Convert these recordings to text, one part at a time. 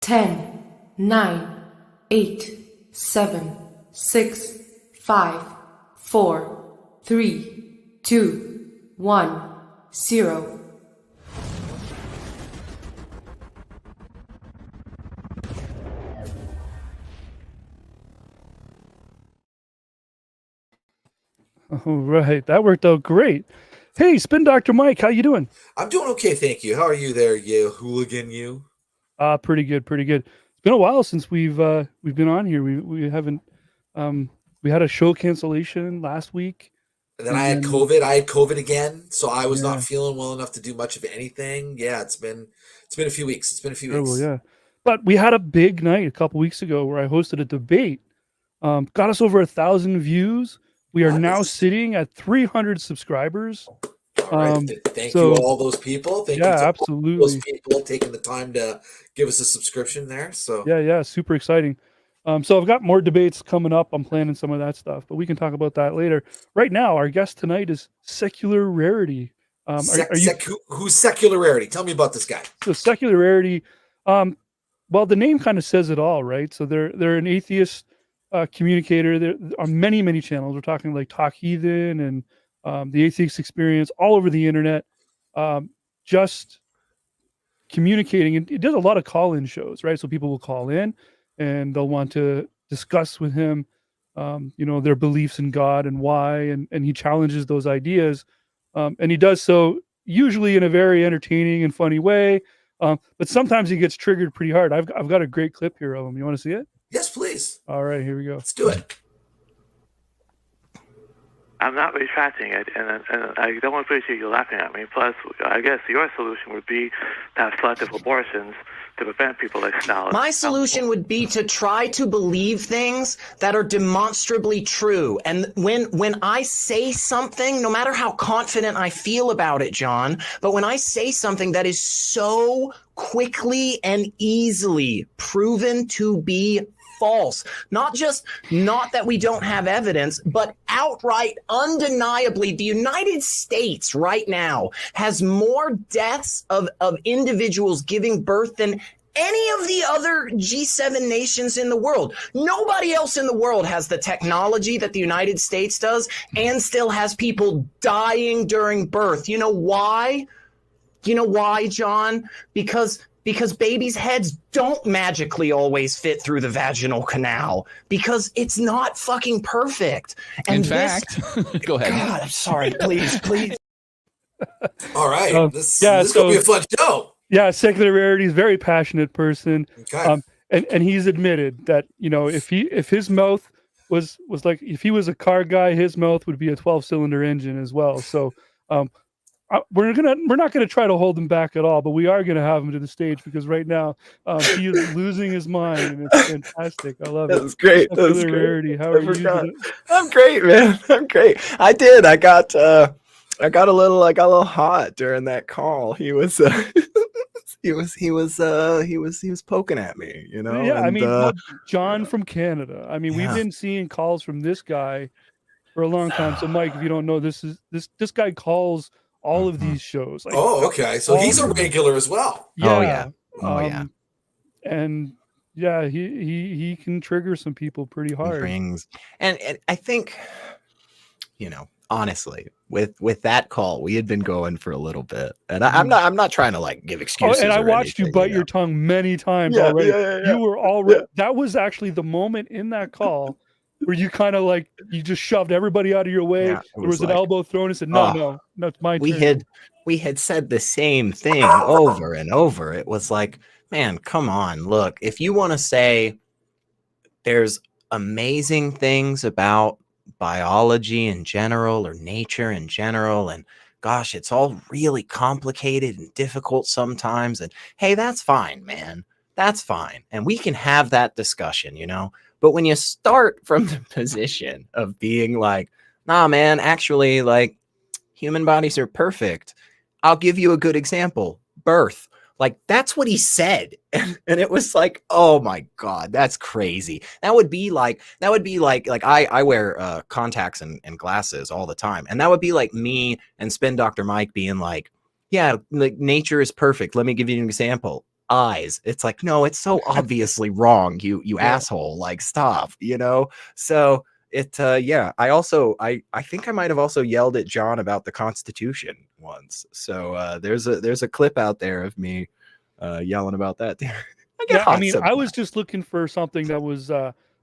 10, 9, 8, 7, 6, 5, 4, 3, 2, 1, 0. All right, that worked out great. Hey, Spin Dr. Mike, how you doing? I'm doing okay, thank you. How are you there, you hooligan, you? Pretty good, pretty good. It's been a while since we've been on here. We haven't we had a show cancellation last week. And then I had COVID. I had COVID again, so I was Yeah. not feeling well enough to do much of anything. Yeah, it's been a few weeks. It's been a few Terrible, weeks. yeah. But we had a big night a couple weeks ago where I hosted a debate. Got us over 1,000 views. We are now sitting at 300 subscribers. All right. Thank you, all those people. Thank you to absolutely. all those people taking the time to give us a subscription there. So yeah, super exciting. So I've got more debates coming up. I'm planning some of that stuff, but we can talk about that later. Right now, our guest tonight is Secular Rarity. Who's Secular Rarity? Tell me about this guy. So Secular Rarity, well, the name kind of says it all, right? So they're an atheist communicator. They're on many channels. We're talking like Talk Heathen and the Atheist Experience, all over the internet. Just communicating, and it does a lot of call-in shows, right? So people will call in and they'll want to discuss with him, their beliefs in God and why, and he challenges those ideas, and he does so usually in a very entertaining and funny way. But sometimes he gets triggered pretty hard. I've got a great clip here of him. You want to see it? Yes, please. All right, here we go. Let's do it. I'm not retracting it, and I don't appreciate you laughing at me. Plus, I guess your solution would be to have selective abortions to prevent people like Stalin. My solution would be to try to believe things that are demonstrably true. And when I say something, no matter how confident I feel about it, John, but when I say something that is so quickly and easily proven to be false, not that we don't have evidence, but outright, undeniably, the United States right now has more deaths of individuals giving birth than any of the other G7 nations in the world. Nobody else in the world has the technology that the United States does and still has people dying during birth. You know why? You know why, John? Because babies' heads don't magically always fit through the vaginal canal, because it's not fucking perfect. And in fact, go ahead. God, I'm sorry. Please. All right. This is going to be a fun show. Yeah, Secular Rarity is a very passionate person. Okay. And he's admitted that, if his mouth was like, if he was a car guy, his mouth would be a 12-cylinder engine as well. So, we're not gonna try to hold him back at all, but we are gonna have him to the stage, because right now he is losing his mind, and it's fantastic. I love it. That was great. Rarity. How are you? I'm great, man. I'm great. I got a little hot during that call. He was poking at me, Yeah, and, John from Canada. We've been seeing calls from this guy for a long time. So Mike, if you don't know, this guy calls all of these shows. Like, okay. So he's a regular as well. Yeah. Yeah. And yeah, he can trigger some people pretty hard. And I think, honestly, with that call, we had been going for a little bit, and I'm not trying to like give excuses. And I watched you bite your tongue many times already. Yeah. You were already. That was actually the moment in that call where you kind of like, you just shoved everybody out of your way. There was an elbow thrown and said, no, it's my turn. We had said the same thing over and over. It was like, man, come on, look, if you want to say there's amazing things about biology in general or nature in general, and gosh, it's all really complicated and difficult sometimes, and hey, that's fine, man. That's fine. And we can have that discussion, But when you start from the position of being like, nah, man, actually, like, human bodies are perfect. I'll give you a good example. Birth. Like, that's what he said. And it was like, oh my God, that's crazy. That would be like I wear contacts and glasses all the time. And that would be like me and Spin Dr. Mike being like, yeah, like nature is perfect. Let me give you an example. eyes. It's like, no, it's so obviously wrong. You asshole, like, stop, you know? So it, yeah, I think I might have also yelled at John about the Constitution once. So there's a clip out there of me yelling about that. I get Yeah, I hot mean, I was sometimes. just looking for something that was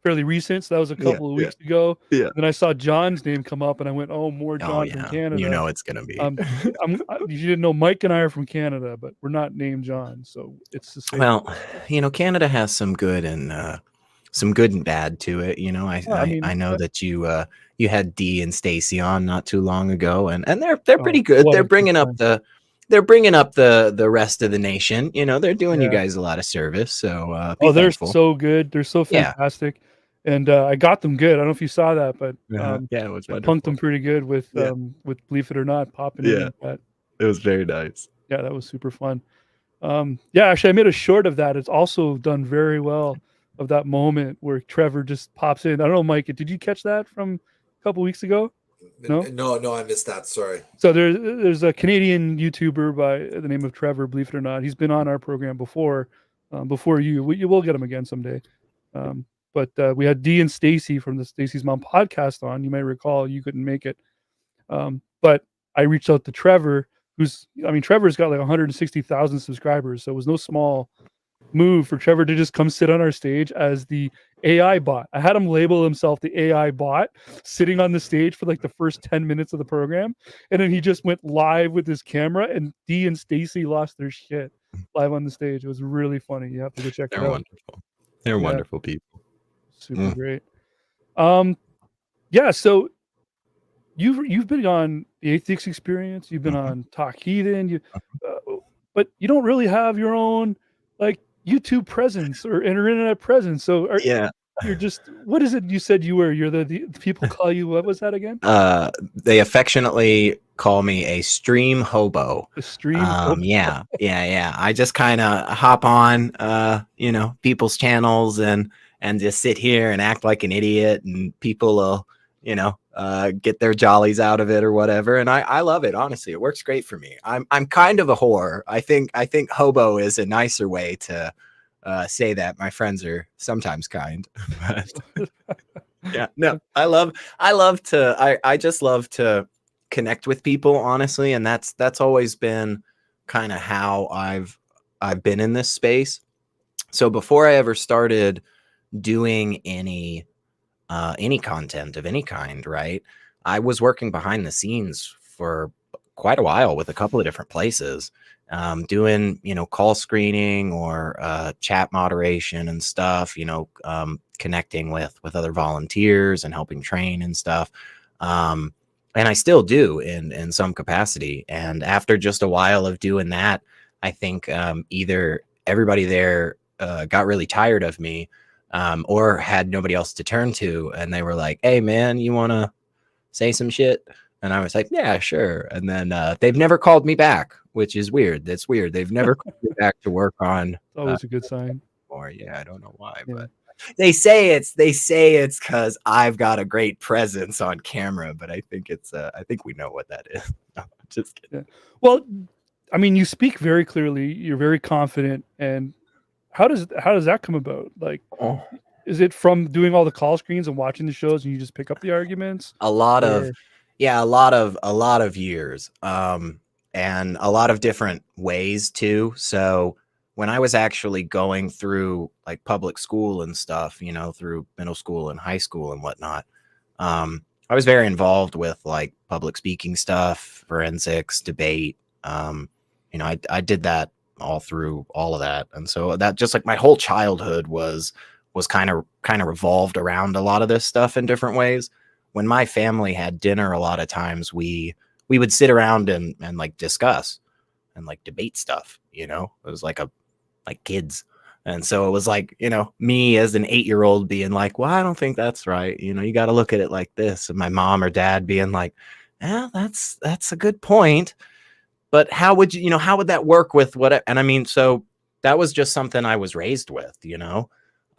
fairly recent. So that was a Yeah, couple of yeah, weeks ago. yeah. Then I saw John's name come up, and I went, "Oh, more Oh John from yeah, you Canada." know it's gonna be. You didn't know Mike and I are from Canada, but we're not named John, so it's the same. Well, you know, Canada has some good and bad to it. You know, Yeah, I mean, I know that you had Dee and Stacy on not too long ago, and they're oh, pretty good. what They're a good bringing up time. the rest of the nation. You know, they're doing you Yeah. guys a lot of service. So be Oh, they're thankful. so good. They're so Yeah, fantastic, and I got them good. I don't know if you saw that, but yeah, it was I punked wonderful. them pretty good with Yeah, Believe It or Not popping in yeah, like that. it was very nice. Yeah, that was super fun. Yeah, actually, I made a short of that. It's also done very well of that moment where Trevor just pops in. I don't know, Mike, did you catch that from a couple weeks ago? No? No, I missed that. Sorry. So there's a Canadian YouTuber by the name of Trevor, believe it or not. He's been on our program before you. We'll get him again someday. But we had Dee and Stacy from the Stacy's Mom podcast on. You may recall you couldn't make it. But I reached out to Trevor, Trevor's got like 160,000 subscribers, so it was no small move for Trevor to just come sit on our stage as the AI bot. I had him label himself the AI bot, sitting on the stage for like the first 10 minutes of the program, and then he just went live with his camera, and Dee and Stacy lost their shit live on the stage. It was really funny. You have to go check it They're out. wonderful. They're Yeah, wonderful people. super great. Yeah, so you've been on the Atheist Experience, you've been on Talk Heathen, but you don't really have your own like YouTube presence or internet presence. So Yeah. you're just, what is it you said you were? You're the people call you, what was that again? They affectionately call me a stream hobo. The stream hobo. Yeah. I just kind of hop on, you know, people's channels and just sit here and act like an idiot, and people will, you know, get their jollies out of it or whatever. And I love it. Honestly, it works great for me. I'm kind of a whore. I think hobo is a nicer way to say that. My friends are sometimes kind, but yeah, no, I just love to connect with people, honestly. And that's always been kind of how I've been in this space. So before I ever started doing any content of any kind, right, I was working behind the scenes for quite a while with a couple of different places, doing, you know, call screening or chat moderation and stuff, you know, connecting with other volunteers and helping train and stuff. And I still do in some capacity. And after just a while of doing that, I think either everybody there got really tired of me, or had nobody else to turn to, and they were like, "Hey man, you want to say some shit?" And I was like, "Yeah, sure." And then they've never called me back, which is weird. That's weird. They've never called me back to work on It's always a good sign. more. Yeah, I don't know why, Yeah. but they say it's because I've got a great presence on camera, but I think I think we know what that is. No, just kidding. Yeah. Well, I mean, you speak very clearly. You're very confident. And how does that come about? Like, Oh. is it from doing all the call screens and watching the shows, and you just pick up the arguments? A lot Or- of yeah, a lot of years, and a lot of different ways too. So when I was actually going through like public school and stuff, you know, through middle school and high school and whatnot, I was very involved with like public speaking stuff, forensics, debate. You know, I did that all through all of that, and so that just like my whole childhood was kind of revolved around a lot of this stuff in different ways. When my family had dinner, a lot of times we would sit around and like discuss and like debate stuff, you know. It was like kids. And so it was like, you know, me as an 8-year-old being like, well, I don't think that's right, you know, you got to look at it like this. And my mom or dad being like, yeah, that's a good point, but how would you, you know, how would that work with what? And I mean, so that was just something I was raised with, you know.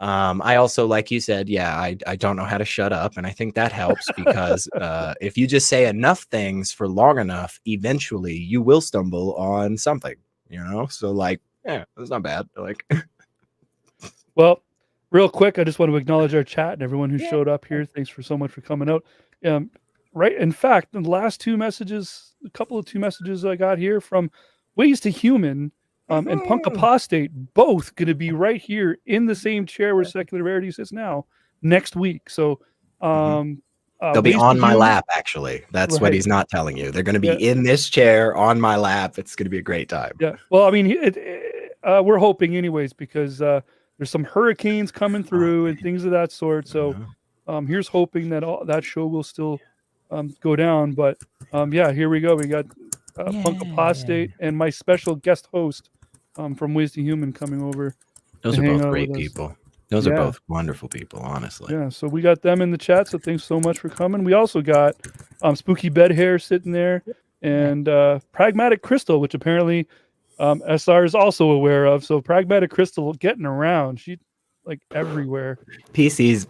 I also, like you said, yeah, I don't know how to shut up. And I think that helps because if you just say enough things for long enough, eventually you will stumble on something, you know? So like Yeah, it's not bad. Like, Well, real quick, I just want to acknowledge our chat and everyone who showed up here. Thanks for so much for coming out. Right. In fact, the last two messages, a couple of two messages I got here from Ways to Human and Punk Apostate, both going to be right here in the same chair where Secular Rarity sits now next week. So they'll be Ways to on my Human- lap, actually. That's what Right. he's not telling you. They're going to be Yeah. in this chair on my lap. It's going to be a great time. Yeah. Well, I mean, we're hoping anyways, because there's some hurricanes coming through and things of that sort. So here's hoping that that show will still go down. But yeah, here we go. We got Punk Apostate and my special guest host from Ways to Human coming over. Those to are hang both out great with us. people. Those are Yeah. both wonderful people, honestly. Yeah, so we got them in the chat. So thanks so much for coming. We also got Spooky Bed Hair sitting there and Pragmatic Crystal, which apparently SR is also aware of. So Pragmatic Crystal getting around. She like everywhere. PC's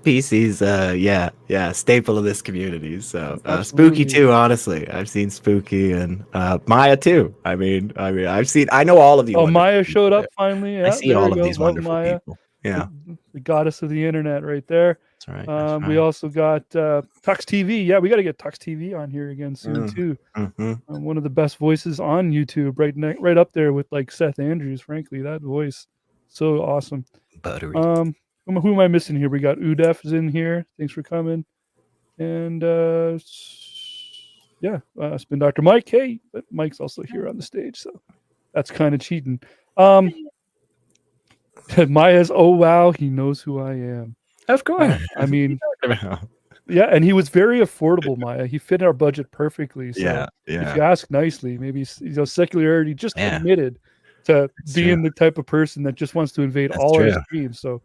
yeah, staple of this community. So Absolutely. Spooky too, honestly. I've seen Spooky and Maya too. I know all of you. Oh, wonderful Maya people showed up there. finally. I Yeah, see there all we of go. these Love wonderful Maya. people. Yeah, The goddess of the internet right there. that's right. That's right. We also got Tux TV. Yeah, we got to get Tux TV on here again soon too. One of the best voices on YouTube, right up there with like Seth Andrews. Frankly, that voice, so awesome. Buttery. Who am I missing here? We got Udef is in here. Thanks for coming. And Spin Dr. Mike. Hey, but Mike's also here on the stage, so that's kind of cheating. Maya's, oh wow, he knows who I am. Of course. I mean, yeah, and he was very affordable, Maya. He fit our budget perfectly. So if you ask nicely, maybe Secular Rarity just admitted to being the type of person that just wants to invade all our streams. So.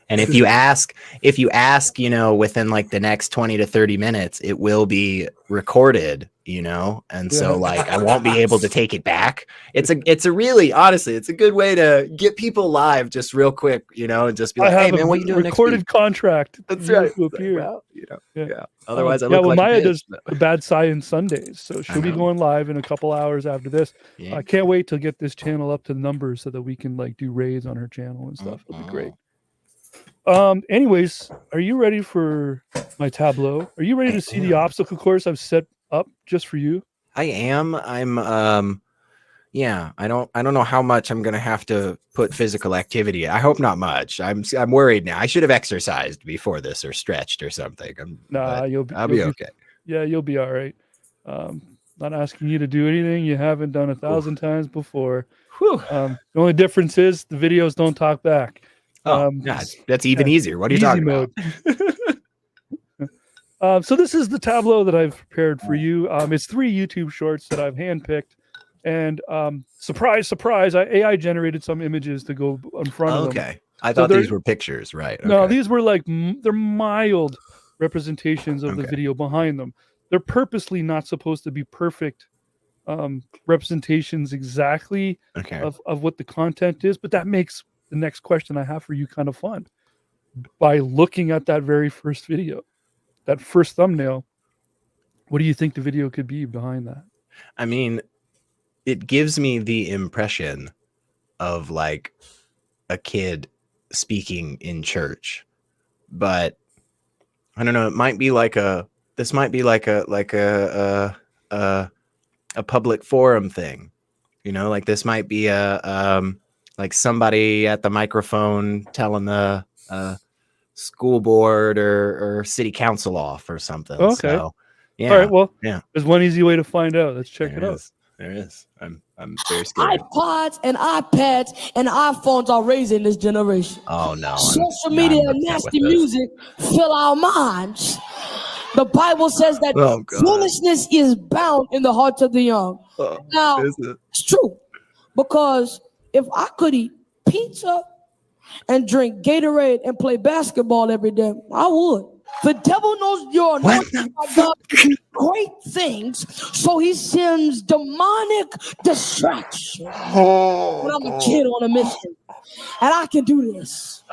And if you ask, within like the next 20 to 30 minutes, it will be recorded, and so like I won't be able to take it back. It's a really, honestly, it's a good way to get people live just real quick, and just be like, hey man, what are you doing recorded next week? contract. That's right. To appear. Well, Otherwise, I yeah. look Well, like Maya a bitch, does but- the Bad Science Sundays, so she'll be going live in a couple hours after this. Yeah. I can't wait to get this channel up to the numbers so that we can like do raids on her channel and stuff. It'll be great. Anyways, are you ready for my tableau? Are you ready to see the obstacle course I've set up just for you? I am. I'm I don't know how much I'm gonna have to put physical activity. I hope not much. I'm worried now. I should have exercised before this or stretched or something. Nah, I'll be okay. Yeah, you'll be all right. Not asking you to do anything you haven't done 1,000 times before. The only difference is the videos don't talk back. God, that's even easier. What are you talking about? So this is the tableau that I've prepared for you. It's 3 YouTube shorts that I've handpicked, and surprise, surprise, I AI generated some images to go in front of them. Okay, I thought these were pictures, right? No, Okay. these were like they're mild representations of the video behind them. They're purposely not supposed to be perfect representations exactly of what the content is, but that makes the next question I have for you kind of fun. By looking at that very first video, that first thumbnail, what do you think the video could be behind that? I mean, it gives me the impression of like a kid speaking in church, but I don't know. It might be like this might be like a public forum thing, like this might be like somebody at the microphone telling the school board or city council off or something. Okay. So, yeah. All right. Well, yeah. There's one easy way to find out. Let's check it out. There is. I'm very scared. iPods and iPads and iPhones are raising this generation. Oh no. Social media and nasty music fill our minds. The Bible says that foolishness is bound in the hearts of the young. Now, it's true. Because if I could eat pizza and drink Gatorade and play basketball every day, I would. The devil knows you're anointed by God to do great things, so he sends demonic distraction. But I'm a kid on a mission, and I can do this.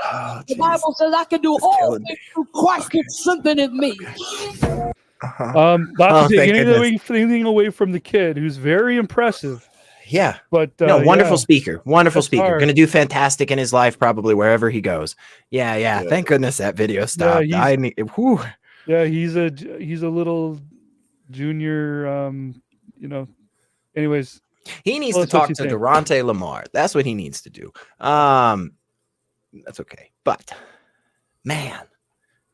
The Bible says I can do all things through Christ that strengtheneth me. Not to take anything away from the kid, who's very impressive. Yeah. But No, wonderful yeah, speaker. Wonderful that's speaker. hard. Going to do fantastic in his life, probably wherever he goes. Yeah. Thank goodness that video stopped. he's- I need. Whew. Yeah, he's a little junior. Anyways, He needs tell to us what talk you to think. Durante Lamar. That's what he needs to do. That's okay. But man,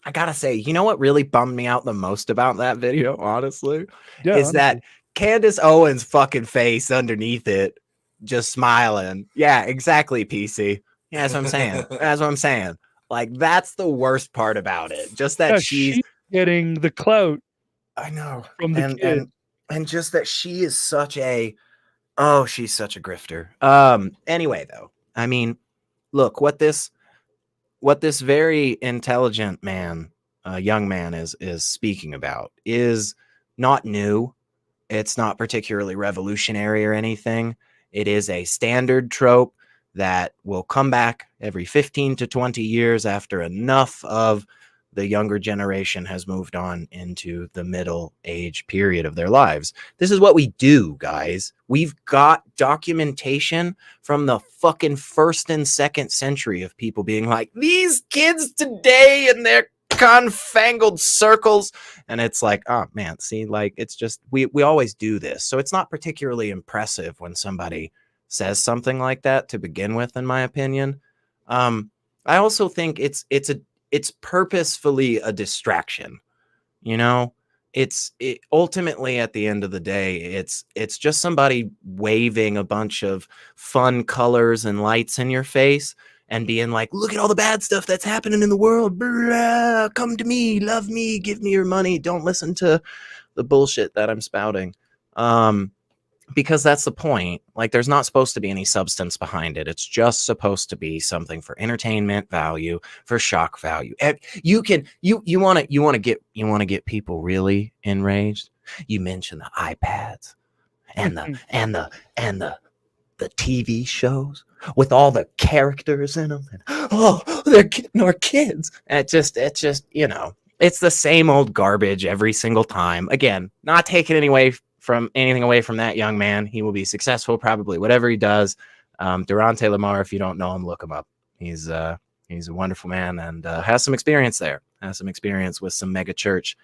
I gotta say, you know what really bummed me out the most about that video, honestly, Yeah, is that Candace Owens' fucking face underneath it, just smiling. Yeah, exactly, PC. Yeah, that's what I'm saying. That's what I'm saying. Like, that's the worst part about it. Just that she's getting the clout. I know. From the kid. And just that she is such a she's such a grifter. Anyway, though, I mean, look, what this very intelligent man, young man is speaking about is not new. It's not particularly revolutionary or anything. It is a standard trope that will come back every 15 to 20 years after enough of the younger generation has moved on into the middle age period of their lives. This is what we do, guys. We've got documentation from the fucking 1st and 2nd century of people being like, these kids today in their confangled circles. And it's like, oh man, see, like, it's just, we always do this. So it's not particularly impressive when somebody says something like that to begin with, in my opinion. I also think it's purposefully a distraction. You know, it ultimately at the end of the day, it's just somebody waving a bunch of fun colors and lights in your face and being like, look at all the bad stuff that's happening in the world. Blah, come to me, love me, give me your money. Don't listen to the bullshit that I'm spouting. Because that's the point. Like, there's not supposed to be any substance behind it. It's just supposed to be something for entertainment value, for shock value. You want to get people really enraged. You mention the iPads and the TV shows with all the characters in them. And, they're getting our kids. It's just, it's the same old garbage every single time. Again, not taking anything away from that young man. He will be successful, probably, whatever he does. Durante Lamar, if you don't know him, look him up. He's a wonderful man and has some experience there. Has some experience with some mega church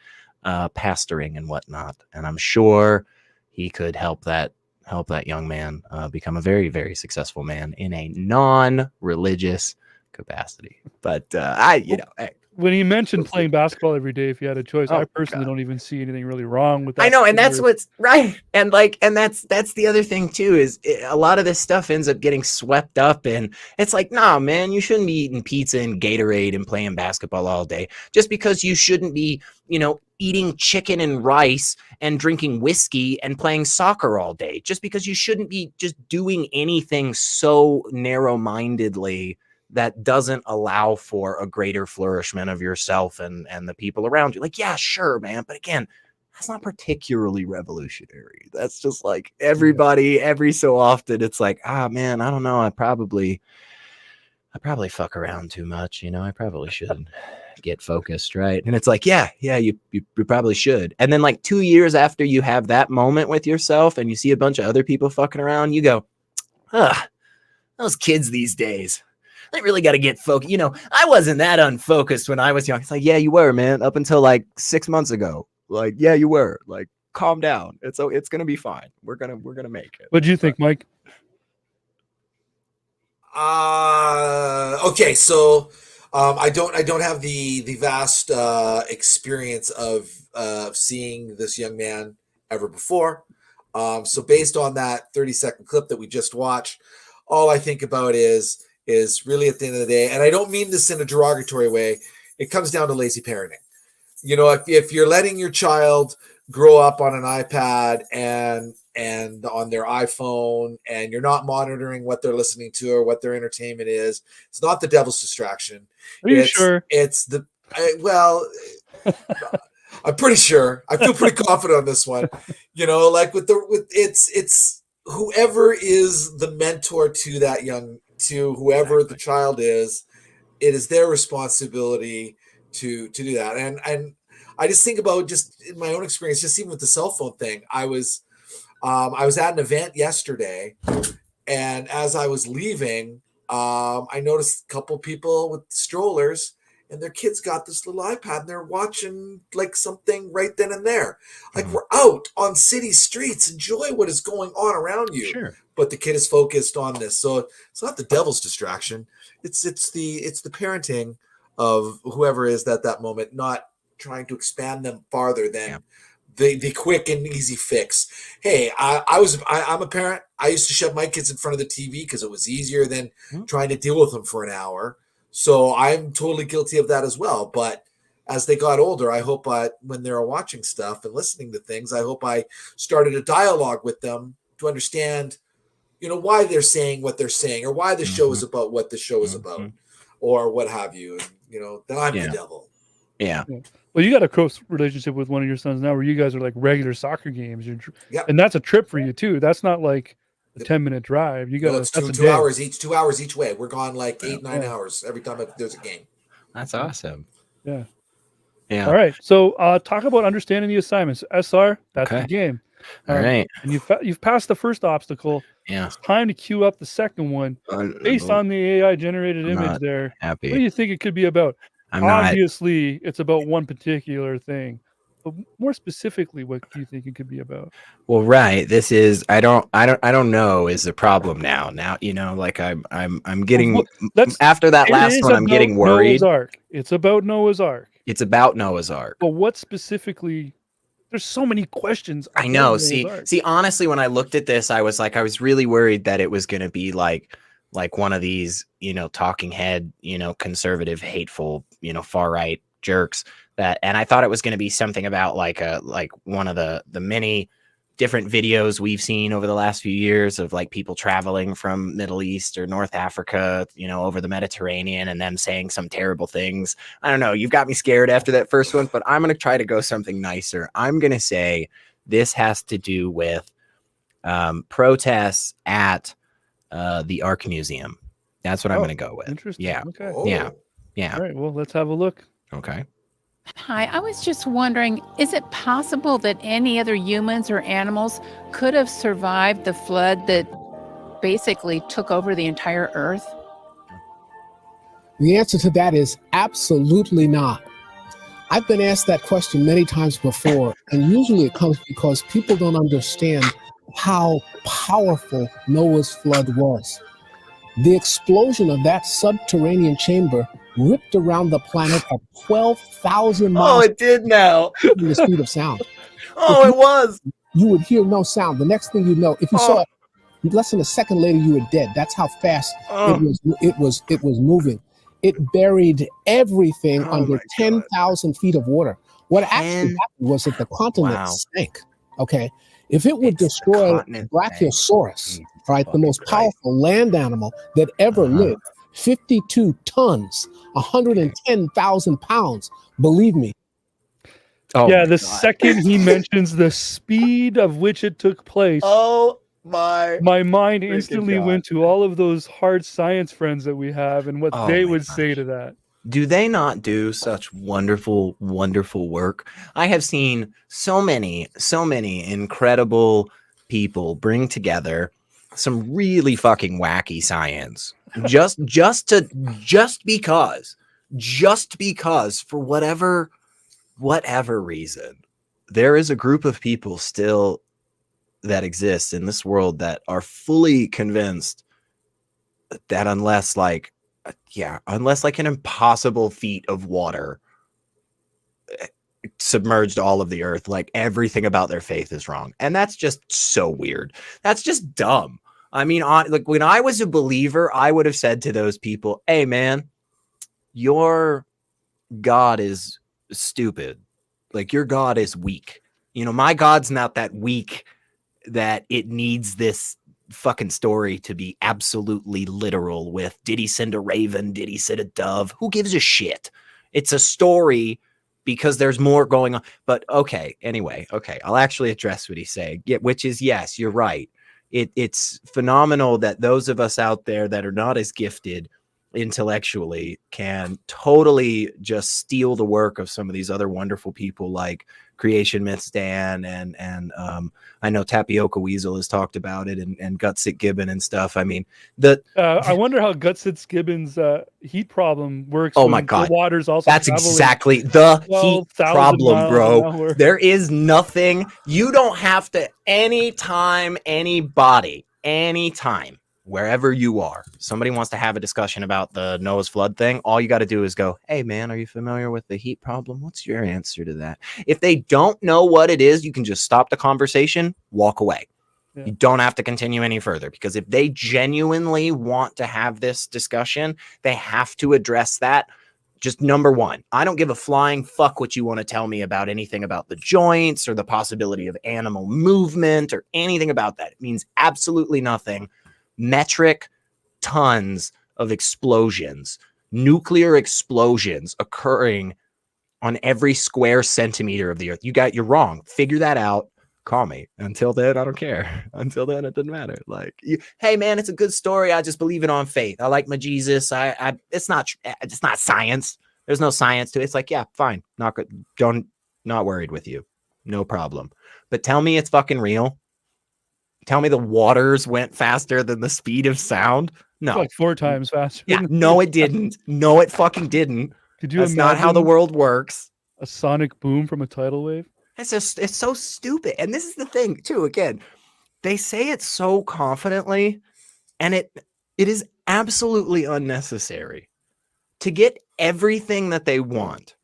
pastoring and whatnot. And I'm sure he could help that young man become a very, very successful man in a non-religious capacity. But when he mentioned playing basketball every day, if you had a choice, I personally don't even see anything really wrong with that. I know, and that's what's right. And that's the other thing too, is a lot of this stuff ends up getting swept up, and it's like, nah, man, you shouldn't be eating pizza and Gatorade and playing basketball all day. Just because you shouldn't be, eating chicken and rice and drinking whiskey and playing soccer all day. Just because you shouldn't be just doing anything so narrow-mindedly that doesn't allow for a greater flourishment of yourself and the people around you. Like, yeah, sure, man. But again, that's not particularly revolutionary. That's just like everybody, every so often, it's like, man, I don't know. I probably fuck around too much. I probably should get focused. Right. And it's like, yeah, you probably should. And then like 2 years after you have that moment with yourself and you see a bunch of other people fucking around, you go, those kids these days, they really got to get focused. I wasn't that unfocused when I was young. It's like, yeah, you were, man, up until like 6 months ago. Like, yeah, you were. Like, calm down. It's gonna be fine. We're gonna make it. What do you think, Mike? Okay, so I don't have the vast experience of seeing this young man ever before. So based on that 30-second clip that we just watched, all I think about is really, at the end of the day, and I don't mean this in a derogatory way, it comes down to lazy parenting. If you're letting your child grow up on an iPad and on their iPhone, and you're not monitoring what they're listening to or what their entertainment is, it's not the devil's distraction. Are you sure? It's I'm pretty sure. I feel pretty confident on this one. Like it's whoever is the mentor to whoever the child is, it is their responsibility to do that. And I just think about, just in my own experience, just even with the cell phone thing, I was I was at an event yesterday, and as I was leaving, I noticed a couple people with strollers, and their kids got this little iPad, and they're watching like something right then and there. Like, we're out on city streets, enjoy what is going on around you. Sure. But the kid is focused on this, so it's not the devil's distraction. It's the parenting of whoever is at that moment, not trying to expand them farther than the quick and easy fix. Hey, I'm a parent. I used to shove my kids in front of the TV because it was easier than trying to deal with them for an hour. So I'm totally guilty of that as well. But as they got older, I hope when they're watching stuff and listening to things, I hope I started a dialogue with them to understand, why they're saying what they're saying, or why the show is about what the show is about, or what have you. And, then I'm the devil. Yeah. Well, you got a close relationship with one of your sons now where you guys are like regular soccer games. And that's a trip for you too. That's not like a 10-minute drive. You got it's two hours each, 2 hours each way. We're gone like 8-9 hours every time there's a game. That's awesome. Yeah. Yeah. All right. So talk about understanding the assignments. SR, that's the game. All right. And you've passed the first obstacle. Yeah. It's time to queue up the second one based on the AI generated image there. Happy. What do you think it could be about? Obviously, it's about one particular thing. But more specifically, what do you think it could be about? Well, right. This is I don't know is the problem now. Now, like I'm getting after that last one, I'm getting worried. Noah's Ark. It's about Noah's Ark. It's about Noah's Ark. But what specifically? There's so many questions. I know. See, honestly, when I looked at this, I was really worried that it was going to be like one of these, talking head, conservative, hateful, far right jerks and I thought it was going to be something about like one of the many different videos we've seen over the last few years of like people traveling from Middle East or North Africa, over the Mediterranean and them saying some terrible things. I don't know. You've got me scared after that first one, but I'm going to try to go something nicer. I'm going to say this has to do with protests at the Ark Museum. That's what I'm going to go with. Interesting. Yeah. Okay. Yeah. All right. Well, let's have a look. Okay. Hi, I was just wondering, is it possible that any other humans or animals could have survived the flood that basically took over the entire Earth? The answer to that is absolutely not. I've been asked that question many times before, and usually it comes because people don't understand how powerful Noah's flood was. The explosion of that subterranean chamber ripped around the planet at 12,000 miles. Oh, it did now. The speed of sound. It was. You would hear no sound. The next thing you know, if you saw it less than a second later, you were dead. That's how fast it was moving. It buried everything under 10,000 feet of water. What actually happened was that the continent sank. Okay, if it would destroy Brachiosaurus, right, the most powerful land animal that ever lived, 52 tons, 110,000 pounds. Believe me. The second he mentions the speed of which it took place, my mind instantly went to all of those hard science friends that we have and what they would say to that. Do they not do such wonderful, wonderful work? I have seen so many incredible people bring together some really fucking wacky science just because for whatever reason, there is a group of people still that exists in this world that are fully convinced that unless like an impossible feat of water submerged all of the earth, like everything about their faith is wrong. And that's just so weird. That's just dumb. I mean, like when I was a believer, I would have said to those people, hey man, your God is stupid. Like your God is weak. My God's not that weak that it needs this fucking story to be absolutely literal with, did he send a raven? Did he send a dove? Who gives a shit? It's a story because there's more going on. But anyway, I'll actually address what he's saying, which is, yes, you're right. It's phenomenal that those of us out there that are not as gifted intellectually can totally just steal the work of some of these other wonderful people like Creation Myths Dan and I know Tapioca Weasel has talked about it and Gutsit Gibbon and stuff. I mean, I wonder how Gutsit Gibbon's heat problem works. Oh when my God. the water's also That's traveling exactly the heat 12,000 problem, miles an bro. hour. There is nothing. You don't have to anytime, anybody, anytime, wherever you are, somebody wants to have a discussion about the Noah's flood thing. All you got to do is go, hey, man, are you familiar with the heat problem? What's your answer to that? If they don't know what it is, you can just stop the conversation, walk away. Yeah. You don't have to continue any further, because if they genuinely want to have this discussion, they have to address that. Just number one, I don't give a flying fuck what you want to tell me about anything about the joints or the possibility of animal movement or anything about that. It means absolutely nothing. Metric tons of explosions, nuclear explosions occurring on every square centimeter of the earth. You're wrong. Figure that out. Call me. Until then, I don't care. Until then, it doesn't matter. Like, hey man, it's a good story. I just believe it on faith. I like my Jesus. It's not science. There's no science to it. It's like, yeah, fine. Not worried with you. No problem. But tell me it's fucking real. Tell me the waters went faster than the speed of sound. No. Like 4 times faster. Yeah, no, it didn't. No, it fucking didn't. Could you That's imagine not how the world works. a sonic boom from a tidal wave? It's so stupid. And this is the thing too. Again, they say it so confidently, and it is absolutely unnecessary to get everything that they want.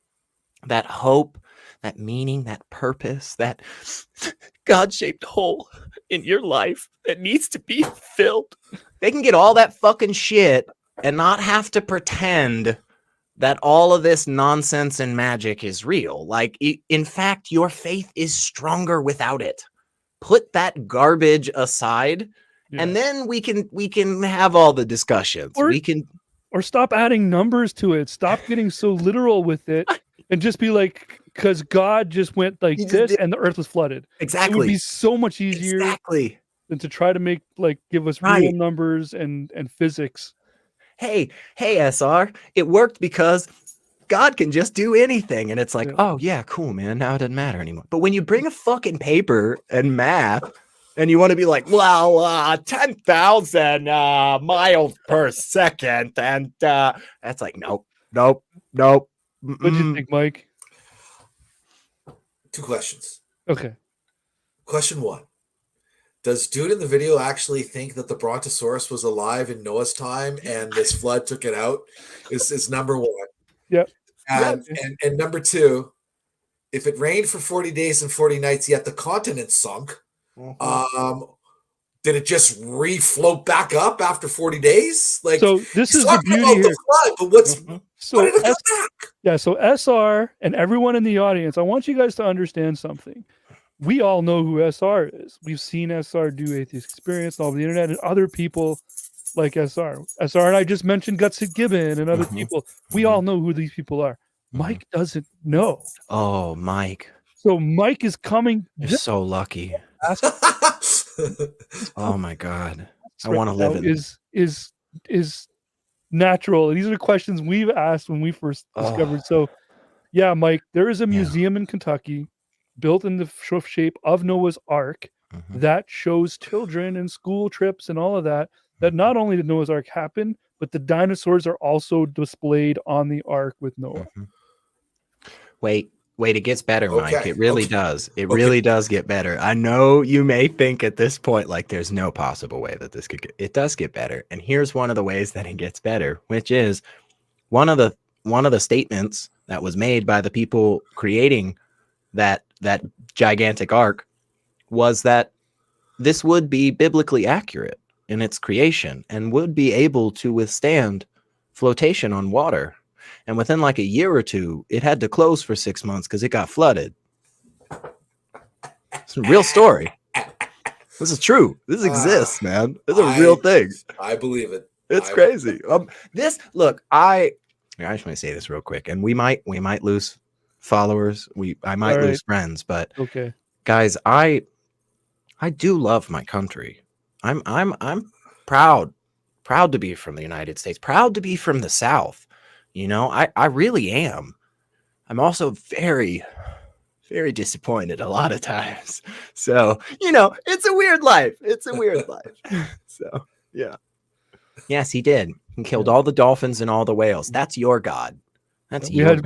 That hope, that meaning, that purpose, that God-shaped hole in your life that needs to be filled. They can get all that fucking shit and not have to pretend that all of this nonsense and magic is real. Like, in fact, your faith is stronger without it. Put that garbage aside, and then we can have all the discussions. Or stop adding numbers to it. Stop getting so literal with it, and just be like, because God just went like this, and the earth was flooded. Exactly. It would be so much easier than to try to give us real numbers and physics. Hey, SR, it worked because God can just do anything. And it's like, oh, yeah, cool, man. Now it doesn't matter anymore. But when you bring a fucking paper and math and you want to be like, well, 10,000 miles per second. And that's like, nope. What do you think, Mike? 2 questions. Okay. Question 1. Does dude in the video actually think that the Brontosaurus was alive in Noah's time and this flood took it out? Is number 1. Yep. And number 2, if it rained for 40 days and 40 nights, yet the continent sunk, did it just refloat back up after 40 days? Like, so this is the beauty here. Flood, but what did it come back? Yeah, so SR and everyone in the audience, I want you guys to understand something. We all know who SR is. We've seen SR do Atheist Experience all over the internet, and other people like SR. SR and I just mentioned Gutsit Gibbon and other people. We all know who these people are. Mike doesn't know. Oh, Mike. So Mike is coming. You're so lucky. Oh my God. I want to live in is natural. These are questions we've asked when we first discovered. So yeah, Mike, there is a museum in Kentucky built in the shape of Noah's Ark that shows children and school trips and all of that not only did Noah's Ark happen, but the dinosaurs are also displayed on the Ark with Noah. Wait, it gets better, Mike. It really does. It really does get better. I know you may think at this point, like, there's no possible way that this could get, it does get better. And here's one of the ways that it gets better, which is one of the statements that was made by the people creating that gigantic ark was that this would be biblically accurate in its creation and would be able to withstand flotation on water. And within like a year or two, it had to close for 6 months because it got flooded. It's a real story. This is true. This exists, man. It's a real thing. I believe it. It's crazy. I just want to say this real quick, and we might lose followers. I might lose friends, but okay, guys, I do love my country. I'm proud proud to be from the United States, proud to be from the South. You know, I really am. I'm also very, very disappointed a lot of times. So, you know, it's a weird life. It's a weird life. So, yeah. Yes, he did. He killed all the dolphins and all the whales. That's your God. That's we had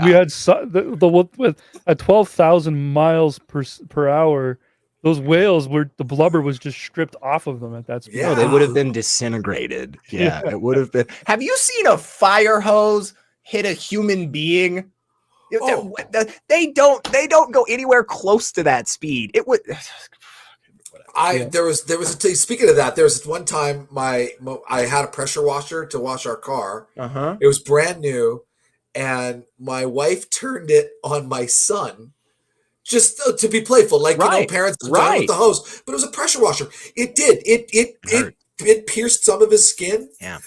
with at 12,000 miles per hour. Those whales the blubber was just stripped off of them at that speed. No, they would have been disintegrated. Yeah, it would have been. Have you seen a fire hose hit a human being? Oh. They don't go anywhere close to that speed. It would. There was speaking of that, there was one time I had a pressure washer to wash our car. It was brand new, and my wife turned it on my son just to be playful, like you know, parents with the hose. But it was a pressure washer. It pierced some of his skin. Yeah.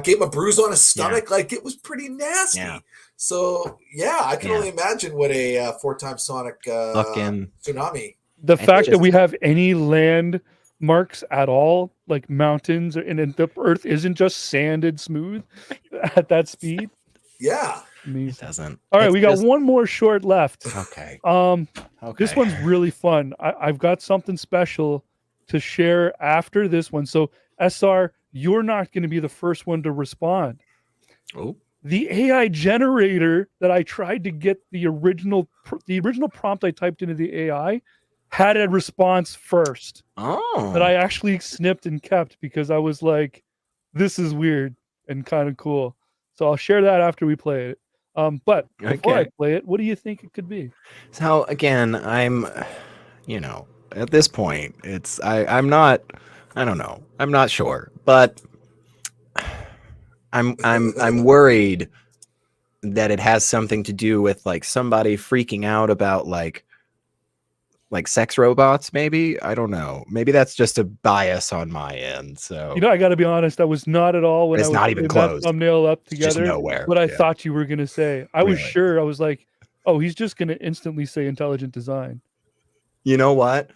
Gave him a bruise on his stomach. Yeah. Like it was pretty nasty. Yeah. So yeah, I can only imagine what a 4-time sonic tsunami. The fact that we have any land marks at all, like mountains, and the earth isn't just sanded smooth at that speed. Yeah. It doesn't. All right, we got one more short left. Okay. This one's really fun. I've got something special to share after this one. So, SR, you're not going to be the first one to respond. Oh. The AI generator that I tried to get the original prompt I typed into the AI had a response first. Oh. That I actually snipped and kept because I was like, this is weird and kind of cool. So I'll share that after we play it. But before I play it, what do you think it could be? So again, I'm, you know, at this point, I'm not sure, but I'm worried that it has something to do with like somebody freaking out about like sex robots, maybe. I don't know. Maybe that's just a bias on my end. So you know, I got to be honest. That was not at all when I was not even close. That thumbnail up together. Just nowhere. What I thought you were gonna say. I was sure. I was like, oh, he's just gonna instantly say intelligent design. You know what?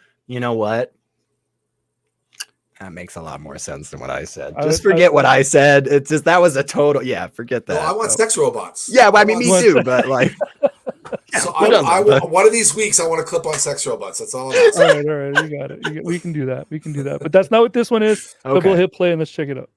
That makes a lot more sense than what I said. Just forget what I said. It's just that was a total. Yeah, forget that. No, I want sex robots. Yeah, well, I mean, me too. But like. So I one of these weeks I want to clip on sex robots. That's all. I'm asking. All right, we got it. We can do that. But that's not what this one is. So we'll hit play and let's check it out.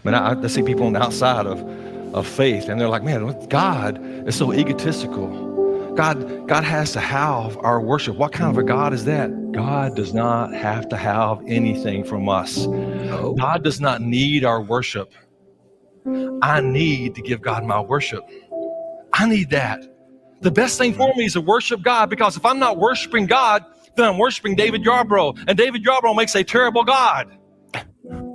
But I see people on the outside of faith, and they're like, man, God is so egotistical. God has to have our worship. What kind of a God is that? God does not have to have anything from us. Oh. God does not need our worship. I need to give God my worship. I need that. The best thing for me is to worship God, because if I'm not worshiping God, then I'm worshiping David Yarbrough, and David Yarbrough makes a terrible God.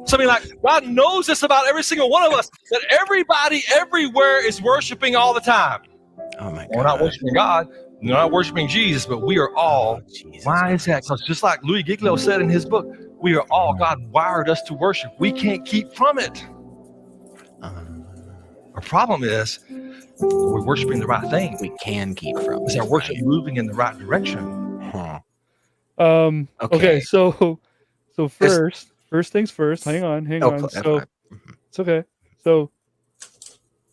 Something like God knows this about every single one of us, that everybody everywhere is worshiping all the time. Oh my God. We're not worshiping God, we're not worshiping Jesus, but we are all. Why is that? Because just like Louis Giglio said in his book, we are all, God wired us to worship. We can't keep from it. Our problem is we're worshiping the right thing. We can keep from. Is our worship moving in the right direction? Huh. Okay. So first things first. Hang on. So it's okay. So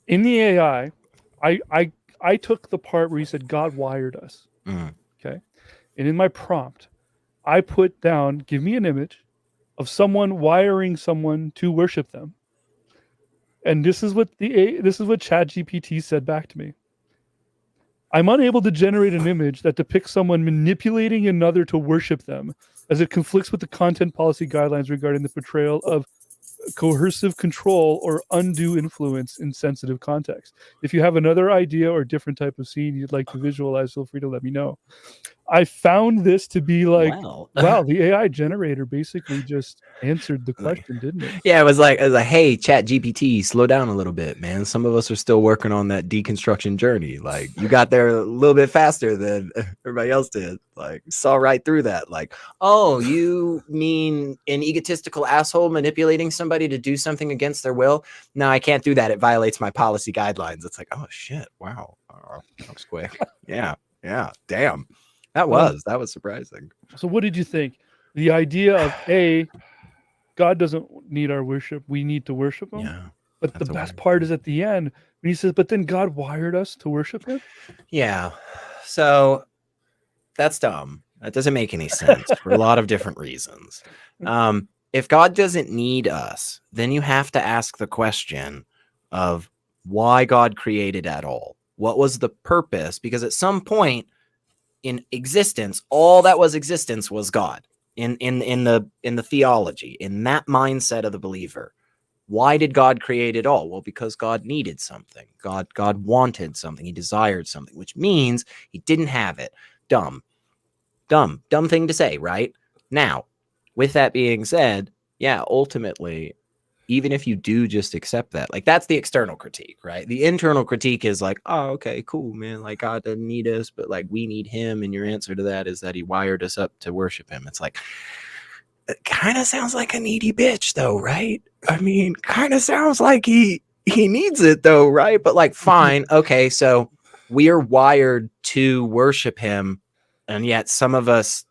in the AI, I took the part where he said God wired us. Okay. And in my prompt, I put down, give me an image of someone wiring someone to worship them. And this is what ChatGPT said back to me. I'm unable to generate an image that depicts someone manipulating another to worship them, as it conflicts with the content policy guidelines regarding the portrayal of coercive control or undue influence in sensitive context. If you have another idea or different type of scene you'd like to visualize, feel free to let me know. I found this to be like, wow, the AI generator basically just answered the question, didn't it? Yeah, it was like, hey, ChatGPT, slow down a little bit, man. Some of us are still working on that deconstruction journey. Like, you got there a little bit faster than everybody else did. Like, saw right through that. Like, oh, you mean an egotistical asshole manipulating somebody to do something against their will? No, I can't do that. It violates my policy guidelines. It's like, oh shit, wow, that was quick. Yeah, damn. That was surprising. So what did you think? The idea of A, God doesn't need our worship. We need to worship him. Yeah. But the That's a best weird part is at the end when he says, but then God wired us to worship him. Yeah. So that's dumb. That doesn't make any sense for a lot of different reasons. If God doesn't need us, then you have to ask the question of why God created at all. What was the purpose? Because at some point in existence, all that was existence was God. In the theology, in that mindset of the believer. Why did God create it all? Well, because God needed something. God wanted something. He desired something, which means he didn't have it. Dumb thing to say, right? Now, with that being said, yeah, ultimately, even if you do just accept that, like that's the external critique, right? The internal critique is like, oh, okay, cool, man. Like God doesn't need us, but like we need him. And your answer to that is that he wired us up to worship him. It's like, it kind of sounds like a needy bitch though, right? I mean, kind of sounds like he needs it though, right? But like, fine. Okay. So we are wired to worship him. And yet some of us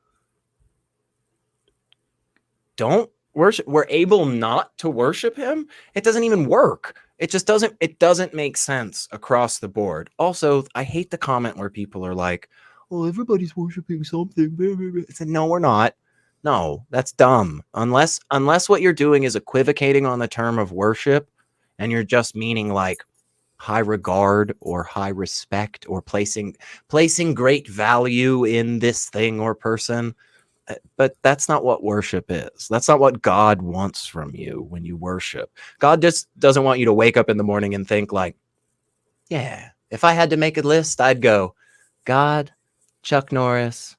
don't worship. We're able not to worship him. It doesn't even work. It just doesn't make sense across the board. Also, I hate the comment where people are like, oh, everybody's worshiping something. I said, no, we're not. No, that's dumb. Unless what you're doing is equivocating on the term of worship and you're just meaning like high regard or high respect or placing great value in this thing or person. But that's not what worship is. That's not what God wants from you when you worship. God just doesn't want you to wake up in the morning and think like, yeah, if I had to make a list, I'd go God, Chuck Norris,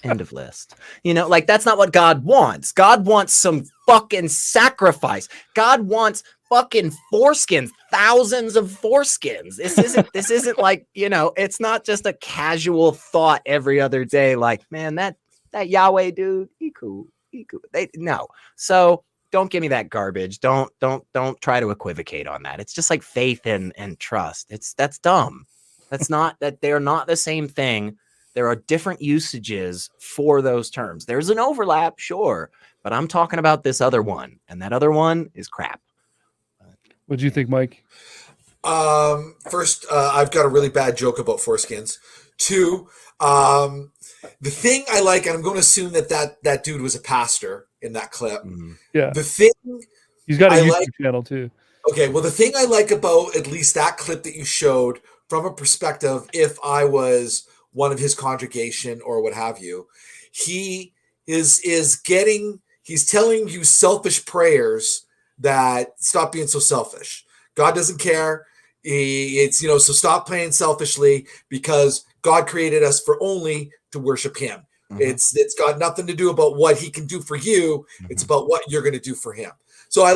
end of list. You know, like that's not what God wants. God wants some fucking sacrifice. God wants fucking foreskins, thousands of foreskins. This isn't like, you know, it's not just a casual thought every other day. Like, man, that Yahweh dude, he cool. No. So don't give me that garbage. Don't try to equivocate on that. It's just like faith and trust. That's dumb. That's not that they're not the same thing. There are different usages for those terms. There's an overlap, sure, but I'm talking about this other one, and that other one is crap. What do you think, Mike? First, I've got a really bad joke about foreskins. Two, the thing I like, and I'm going to assume that dude was a pastor in that clip. Yeah. The thing he's got a YouTube channel too. Okay, well, the thing I like about at least that clip that you showed from a perspective, if I was one of his congregation or what have you, he is he's telling you selfish prayers that stop being so selfish. God doesn't care. So stop playing selfishly because God created us for only to worship him. Mm-hmm. It's got nothing to do about what he can do for you. Mm-hmm. It's about what you're going to do for him. So I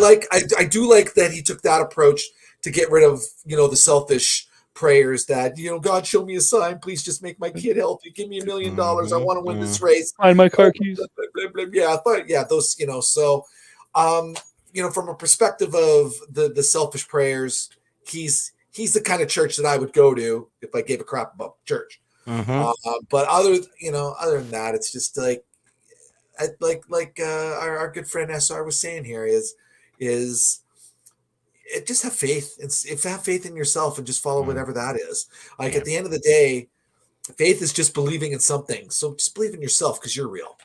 do like that he took that approach to get rid of, the selfish prayers that, God, show me a sign. Please just make my kid healthy. Give me $1 million. I want to win this race. Find my car keys. Blah, blah, blah, blah. Yeah, I thought, those, so, from a perspective of the selfish prayers, he's the kind of church that I would go to if I gave a crap about church. Mm-hmm. But other than that, it's just like our good friend SR was saying here is just have faith. Have faith in yourself and just follow whatever that is. Like at the end of the day, faith is just believing in something. So just believe in yourself because you're real.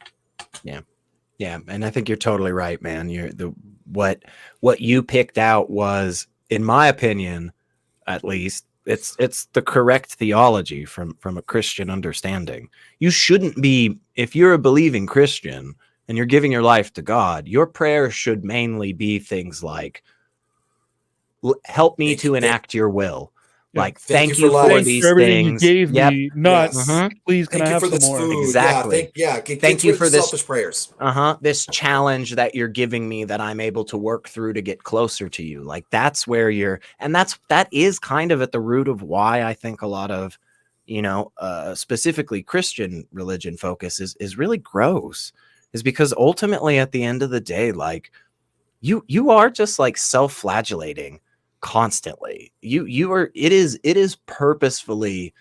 Yeah. Yeah. And I think you're totally right, man. What you picked out was, in my opinion, at least, it's the correct theology from a Christian understanding. You shouldn't be, if you're a believing Christian and you're giving your life to God, your prayer should mainly be things like, help me to enact your will. Yeah. Like, thank you for these things. You gave me, not please can I have some more? Food. Exactly. Thank you for this selfish prayers. This challenge that you're giving me that I'm able to work through to get closer to you. Like that's where that is kind of at the root of why I think a lot of, specifically Christian religion focus is really gross, is because ultimately at the end of the day, like you are just like self-flagellating constantly. It is purposefully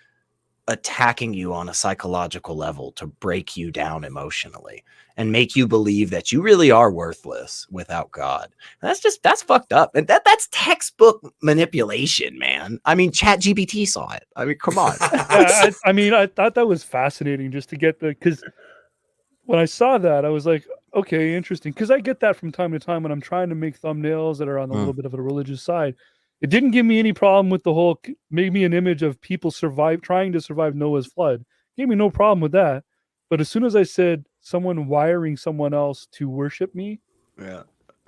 attacking you on a psychological level to break you down emotionally and make you believe that you really are worthless without God. That's fucked up. And that's textbook manipulation, man. I mean, ChatGPT saw it. I mean, come on. Yeah, I mean, I thought that was fascinating just to get because when I saw that, I was like, okay, interesting. Because I get that from time to time when I'm trying to make thumbnails that are on a little bit of a religious side. It didn't give me any problem with the whole, made me an image of people trying to survive Noah's flood. Gave me no problem with that. But as soon as I said someone wiring someone else to worship me,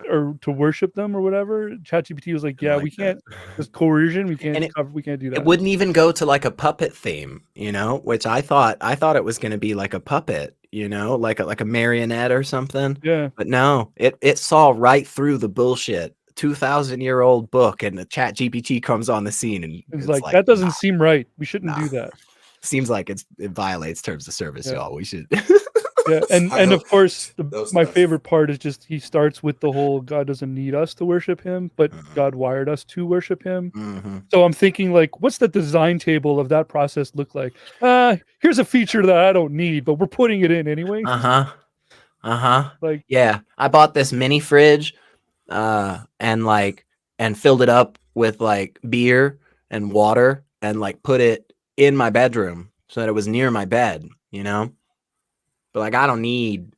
or to worship them or whatever, ChatGPT was like, yeah, we can't, there's coercion, we can't do that. It wouldn't even go to like a puppet theme, you know, which I thought it was going to be like a puppet, you know, like a marionette or something. Yeah. But no, it saw right through the bullshit. 2,000-year-old book, and the ChatGPT comes on the scene, and it's like that doesn't seem right. We shouldn't do that. Seems like it violates terms of service, y'all. We should. Yeah, and of course, my favorite part is just he starts with the whole God doesn't need us to worship him, but God wired us to worship him. So I'm thinking, like, what's the design table of that process look like? Here's a feature that I don't need, but we're putting it in anyway. Like, yeah, I bought this mini fridge, and filled it up with like beer and water, and like put it in my bedroom so that it was near my bed, you know. But like, I don't need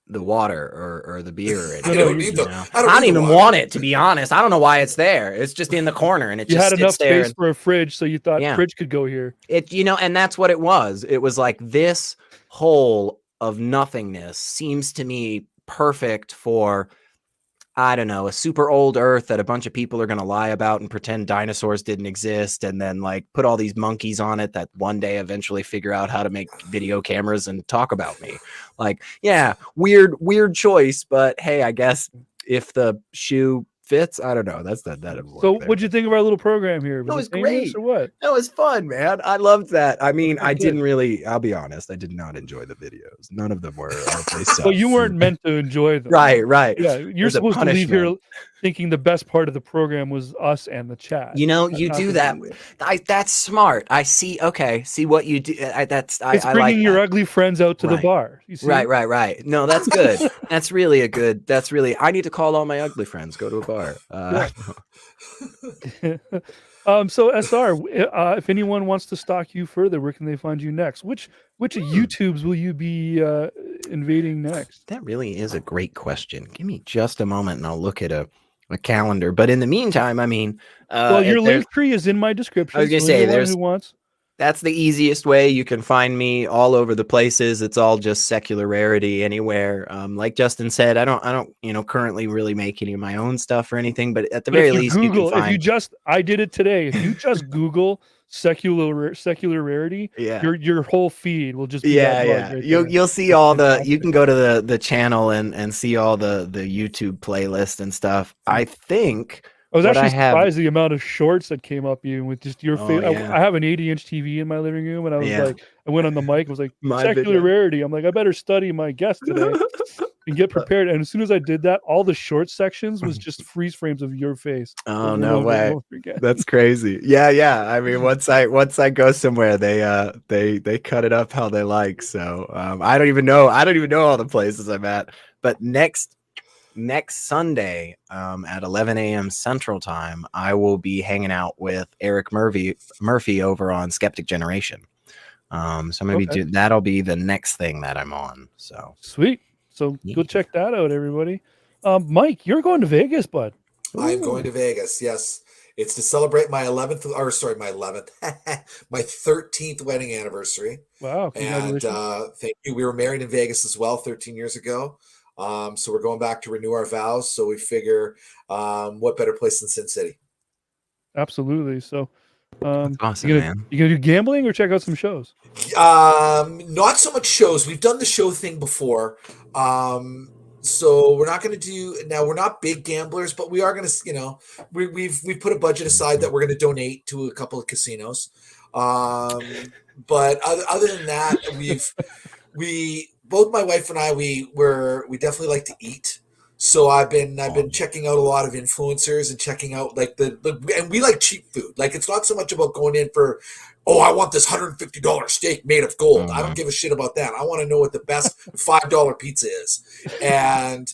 the water or the beer. I don't need them. I don't even want it, to be honest. I don't know why it's there. It's just in the corner, and it just had enough sits there space for a fridge, so you thought fridge could go here. It, you know, and that's what it was. It was like this hole of nothingness seems to me perfect for, I don't know, a super old Earth that a bunch of people are going to lie about and pretend dinosaurs didn't exist, and then like put all these monkeys on it that one day eventually figure out how to make video cameras and talk about me. Like, yeah, weird choice, but hey, I guess if the shoe fits, I don't know. That's that. So, what'd you think of our little program here? That was great, or what? That was fun, man. I loved that. I mean, I didn't really. I'll be honest. I did not enjoy the videos. None of them were. Well, you weren't meant to enjoy them, right? Yeah, you're supposed to leave here thinking the best part of the program was us and the chat. You know, you do that. That's smart. I see. Okay, see what you do. It's bringing like your ugly friends out to the bar. You see? Right. No, that's good. That's really a good. That's really. I need to call all my ugly friends. Go to a bar. So SR, if anyone wants to stalk you further, where can they find you next? Which YouTubes will you be invading next? That really is a great question. Give me just a moment and I'll look at a calendar. But in the meantime, I mean, well, your link tree is in my description. I was gonna say who wants. That's the easiest way. You can find me all over the places. It's all just Secular Rarity anywhere. Like Justin said, I don't, currently really make any of my own stuff or anything, but at the very least, Google, you can find... I did it today. If you just Google Secular Rarity, your whole feed will just be right you'll see all the, you can go to the channel and see all the YouTube playlist and stuff. I think I was actually surprised the amount of shorts that came up you with just your face. I have an 80-inch TV in my living room, and I was like, I went on the mic. I was like, Secular Rarity. I'm like, I better study my guest today and get prepared. And as soon as I did that, all the short sections was just freeze frames of your face. Oh, no way! That's crazy. Yeah. I mean, once I go somewhere, they cut it up how they like. So I don't even know all the places I'm at. But next Sunday at 11 a.m. Central Time, I will be hanging out with Eric Murphy over on Skeptic Generation. So I'm going to be that'll be the next thing that I'm on. So sweet. So go check that out, everybody. Mike, you're going to Vegas, bud. I'm going to Vegas. Yes. It's to celebrate my my 13th wedding anniversary. Wow. And thank you. We were married in Vegas as well 13 years ago. So we're going back to renew our vows. So we figure, what better place than Sin City? Absolutely. So, that's awesome, you man. You gonna do gambling or check out some shows? Not so much shows. We've done the show thing before. So we're not going to do now. We're not big gamblers, but we are going to, we've put a budget aside that we're going to donate to a couple of casinos. But other than that, both my wife and I, we definitely like to eat. So I've been checking out a lot of influencers and checking out like and we like cheap food. Like it's not so much about going in for, oh, I want this $150 steak made of gold. I don't give a shit about that. I want to know what the best $5 pizza is, and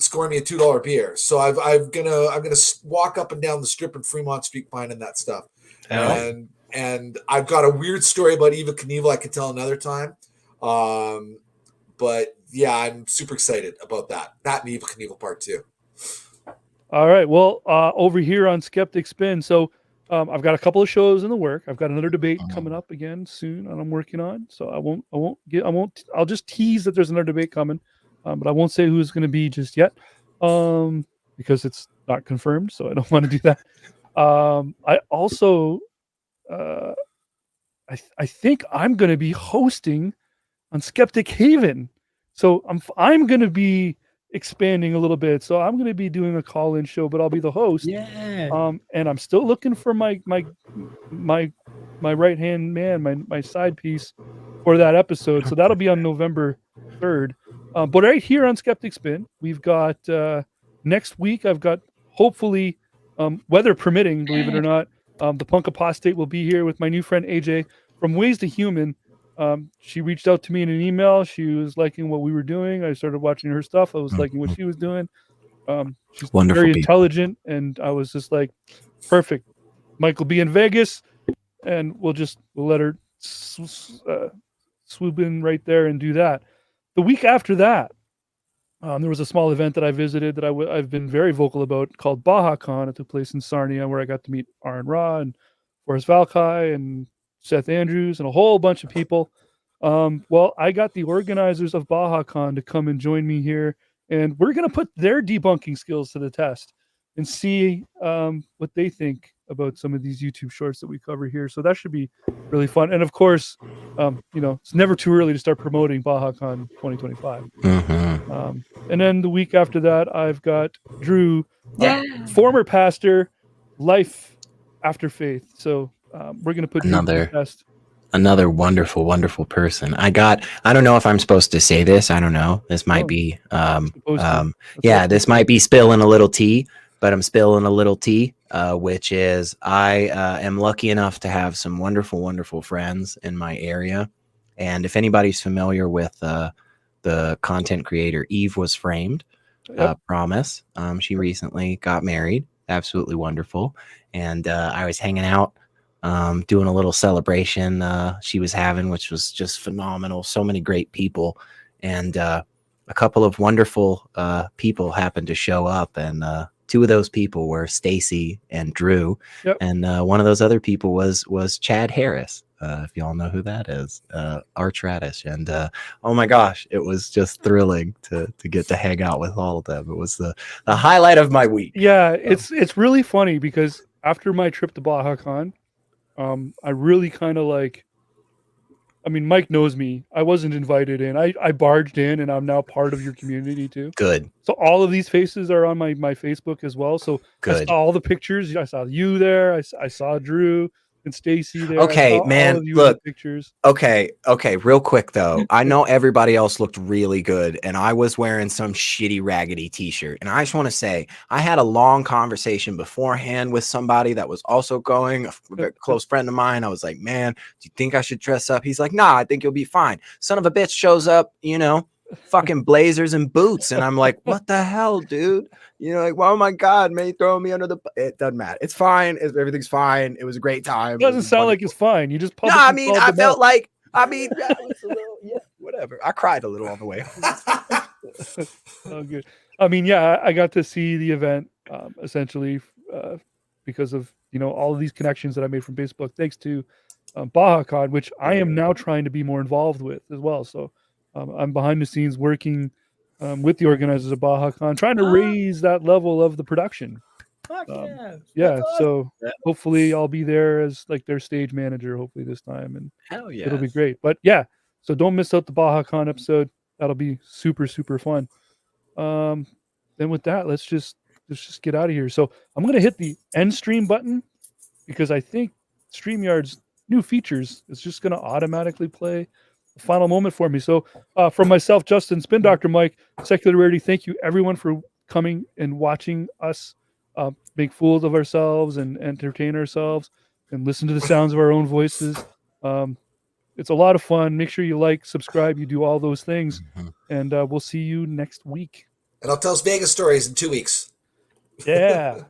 scoring me a $2 beer. So I'm gonna walk up and down the strip in Fremont Street finding that stuff. And I've got a weird story about Eva Knievel I could tell another time. But yeah, I'm super excited about that. That and Eva Knievel Part 2. All right. Well, over here on Skeptic Spin. So I've got a couple of shows in the work. I've got another debate coming up again soon, and I'm working on. So I'll just tease that there's another debate coming, but I won't say who's going to be just yet, because it's not confirmed. So I don't want to do that. I also, I think I'm going to be hosting on Skeptic Haven. So I'm going to be expanding a little bit. So I'm going to be doing a call-in show, but I'll be the host. Yeah. And I'm still looking for my right-hand man, my side piece for that episode. So that'll be on November 3rd. But right here on Skeptic Spin, we've got next week, I've got hopefully, weather permitting, believe it or not, the Punk Apostate will be here with my new friend AJ from Ways to Human. She reached out to me in an email. She was liking what we were doing. I started watching her stuff. I was liking what she was doing. She's Wonderful very people. intelligent, and I was just like, perfect. Mike will be in Vegas, and we'll let her swoop in right there and do that. The week after that, there was a small event that I visited that I've been very vocal about called BajaCon. It took place in Sarnia, where I got to meet Aaron Ra and Forrest Valkai and Seth Andrews and a whole bunch of people. Well, I got the organizers of BajaCon to come and join me here, and we're going to put their debunking skills to the test and see what they think about some of these YouTube shorts that we cover here. So that should be really fun. And of course, it's never too early to start promoting BajaCon 2025. And then the week after that, I've got Drew, former pastor, life after faith. So we're going to put another wonderful, wonderful person. I don't know if I'm supposed to say this. I don't know. This might be, this might be spilling a little tea, but I'm spilling a little tea, which is I am lucky enough to have some wonderful, wonderful friends in my area. And if anybody's familiar with the content creator, Eve Was Framed, Promise, she recently got married. Absolutely wonderful. And I was hanging out, doing a little celebration she was having, which was just phenomenal. So many great people, and a couple of wonderful people happened to show up, and two of those people were Stacy and Drew, and one of those other people was Chad Harris. If y'all know who that is, Arch Radish. And oh my gosh, it was just thrilling to get to hang out with all of them. It was the highlight of my week. Yeah, it's really funny because after my trip to BajaCon, I really kind of Mike knows me. I wasn't invited in. I barged in, and I'm now part of your community too. Good. So all of these faces are on my Facebook as well. So good. I saw all the pictures. I saw you there. I saw Drew and Stacy there. Okay, man, look, pictures. Okay, real quick though. I know everybody else looked really good, and I was wearing some shitty raggedy t-shirt. And I just want to say, I had a long conversation beforehand with somebody that was also going, a very close friend of mine. I was like, man, do you think I should dress up? He's like, nah, I think you'll be fine. Son of a bitch shows up, fucking blazers and boots, and I'm like, what the hell, dude? Oh my god, man, throw me under the. It doesn't matter. It's fine. Everything's fine. It was a great time. It doesn't sound like it's fine. You just no. I mean, I felt like. It was a little, whatever. I cried a little on the way. Oh, good. I got to see the event essentially because of all of these connections that I made from Facebook, thanks to BajaCon, which I am now trying to be more involved with as well. So. I'm behind the scenes working with the organizers of BajaCon, trying to raise that level of the production. So hopefully I'll be there as their stage manager, hopefully this time, and it'll be great. But so don't miss out the BajaCon episode. That'll be super, super fun. Then with that, let's just get out of here. So I'm going to hit the end stream button because I think StreamYard's new features is just going to automatically play final moment for me. So from myself, Justin, Spin Doctor Mike, Secular Rarity, thank you everyone for coming and watching us make fools of ourselves and entertain ourselves and listen to the sounds of our own voices. It's a lot of fun. Make sure you like, subscribe, you do all those things. And we'll see you next week. And I'll tell us Vegas stories in 2 weeks. Yeah.